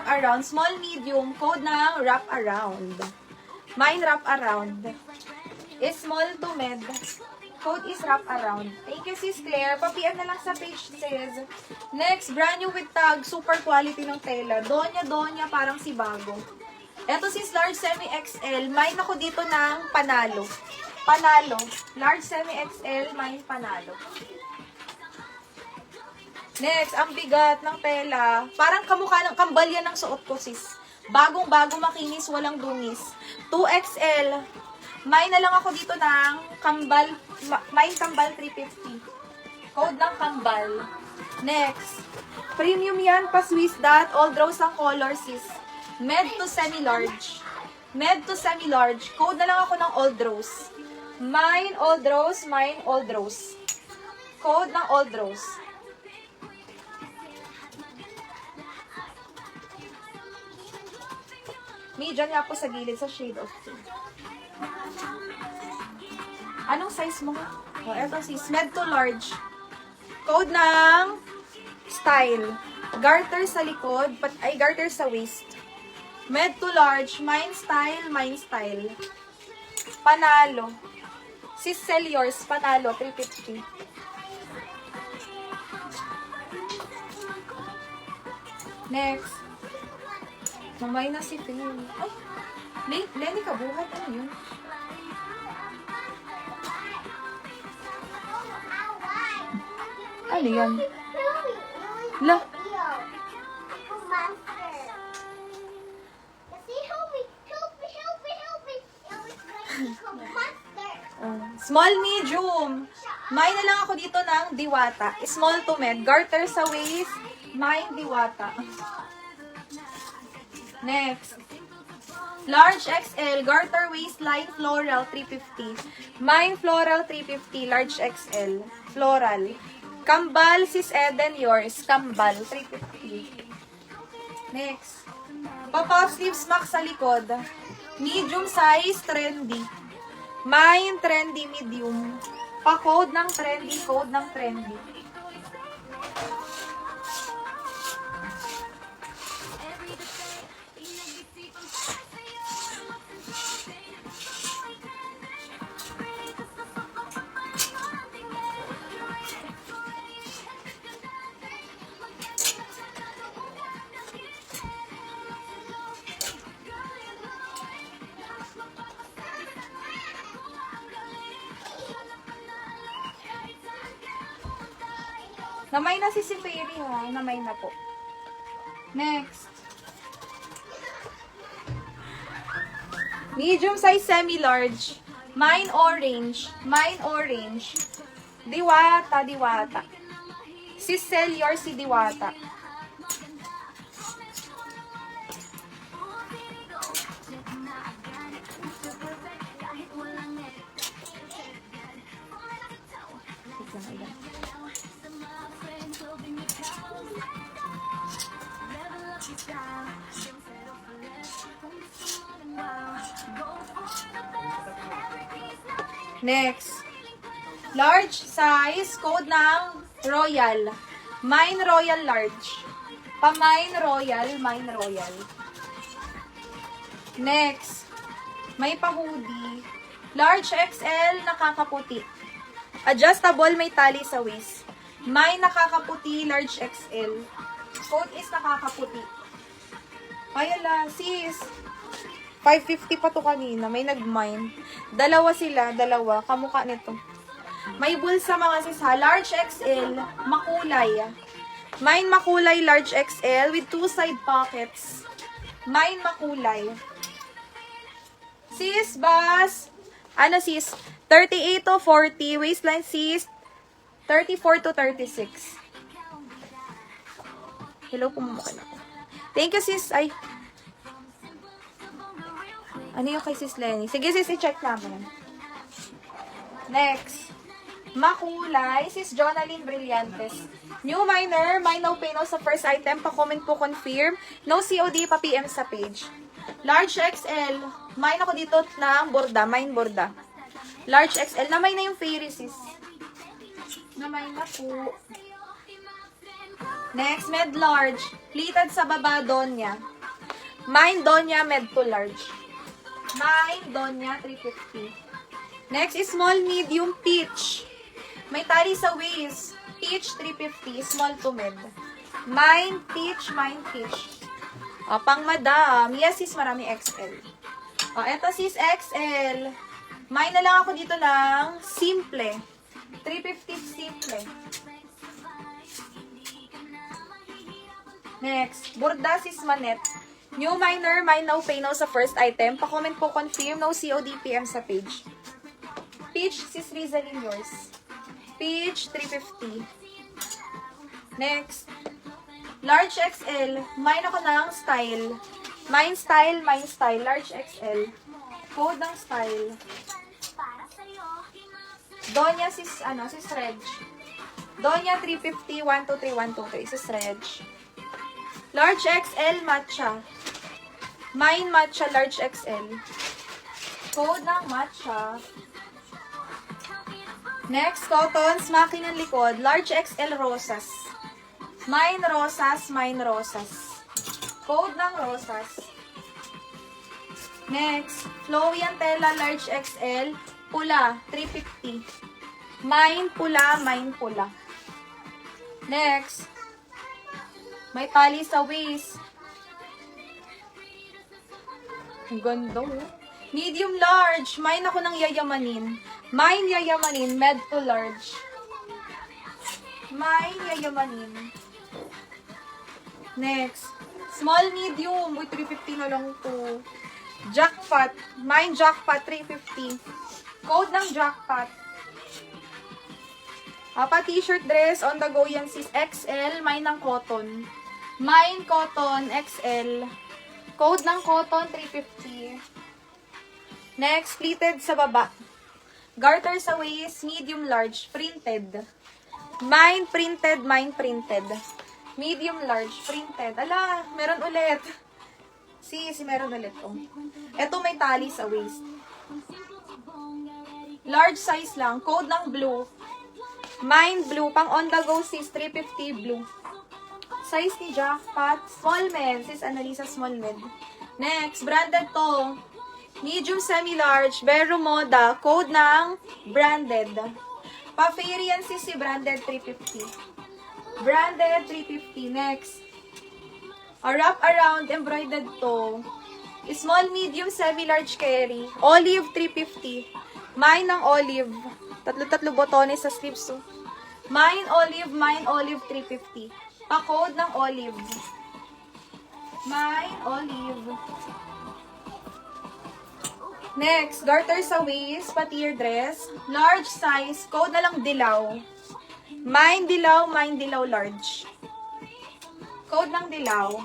wrap around. Small, medium. Code ng wrap around. Mine wrap around. Is small to med. Code is wrap around. Thank you, Sis Claire. Pa-PM na lang sa page, sis. Next, brand new with tag. Super quality ng tela. Donya, parang si bago. Ito sis, large semi-XL. Mine ako dito ng panalo. Panalo. Large semi-XL, mine panalo. Next, ang bigat ng tela. Parang kamukha ng kambal yan ng suot ko, sis. Bagong-bago, makinis, walang dungis. 2XL. Mine na lang ako dito ng kambal. Mine kambal 350. Code ng kambal. Next. Premium yan, pa-Swiss dot. All draws ang color, sis. Med to semi-large. Med to semi-large. Code na lang ako ng all draws. Mine all draws, mine all draws. Code ng all draws. Medium nga po sa gilid sa shade of pink. Anong size mo? Oh, eto sis. Med to large. Code ng style. Garter sa likod, garter sa waist. Med to large. Mine style, mine style. Panalo. Sis, sell yours. Panalo, 350. Next. Mamay na si Phil. Ay, Lenny Kabuhat. Ano yun? Ano yan? La. Small, medium. Mine na lang ako dito ng diwata. Small to med. Garter sa waist. Mine diwata. Next. Large XL. Garter waistline. Floral 350. Mine floral 350. Large XL. Floral. Kambal, sis Eden, yours. Kambal, 350. Next. Pop-up sleeves max sa likod. Medium size, trendy. Mine, trendy, medium. Pa-code ng trendy, code ng trendy. Namay na si Fairy, ha? Namay na po. Next. Medium size semi-large. Mine orange. Mine orange. Diwata, diwata. Si sell yours si diwata. Next. Large size, code ng Royal. Mine Royal large. Pa-mine Royal, mine Royal. Next. May pa-hoodie. Large XL, nakakaputi. Adjustable, may tali sa waist. Mine nakakaputi, large XL. Code is nakakaputi. Ayala, sis. 550 pa to kanina. May nag-mine. Dalawa sila. Dalawa. Kamukha nito. May bulsa mga sis ha. Large XL. Makulay. Mine makulay. Large XL. With 2 side pockets. Mine makulay. Sis, bas. Ano sis? 38 to 40. Waistline sis. 34 to 36. Hello po mga ako. Thank you sis. Ay. Ano yung kay sis Lenny? Sige sis, i-check namin. Next. Makulay. Sis Jonaline Brillantes. New minor. Mine no pay no sa first item. Pa-comment po confirm. No COD pa PM sa page. Large XL. Mine ako dito ng borda. Mine borda. Large XL. Namay na yung fairy sis. Namay na po. Next, med large. Pleated sa baba doon niya. Mine Donya med to large. Mine Donya 350. Next is small medium peach. May tali sa waist. Peach 350, small to med. Mine peach. Pang madam. Yes, sis, marami XL. Eto sis, XL. Mine na lang ako dito ng simple. 350 simple. Next, Borda sis Manet. New minor, mine now, pay now sa first item. Pa-comment po, confirm, no COD PM sa page. Peach, sis Rizalin, yours. Peach, 350. Next, large XL. Mine ako ng style. Mine style, large XL. Code ng style. Donya, sis Reg. Donya, 350, 123, 123, sis Reg. Large XL, matcha. Mine matcha, large XL. Code ng matcha. Next, cottons, makinang likod. Large XL, rosas. Mine rosas. Code ng rosas. Next, flowy ang tela, large XL. Pula, 350. Mine pula. Next, may tali sa waist. Ang ganda, oh. Medium large. Mine ako ng yayamanin. Mine yayamanin. Med to large. Mine yayamanin. Next. Small medium. Uy, 350 na lang to. Jackpot. Mine jackpot. 350. Code ng jackpot. T-shirt dress. On the go yan sis. XL. Mine ng cotton. Mine cotton. XL. Code ng cotton. 350. Next, pleated sa baba. Garter sa waist, medium large, printed. Mine printed. Medium large, printed. Ala, meron ulit. Si meron ulit. Oh. Ito may tali sa waist. Large size lang. Code ng blue. Mine blue. Pang on the go sis, 350 blue. Size ni Jackpot. Small med. Sis Annalisa, small med. Next, branded to. Medium semi-large, Vero Moda, code ng branded. Pa-Fairy si branded 350. Branded 350. Next. A wrap around embroidered to. Small, medium, semi-large carry. Olive 350. Mine ng olive. Tatlo botones sa sleeves. So. Mine olive 350. Pa-code ng olive. Mine olive. Next, garter sa waist, pa-tear dress, large size, code na lang dilaw. Mine dilaw, large. Code ng dilaw.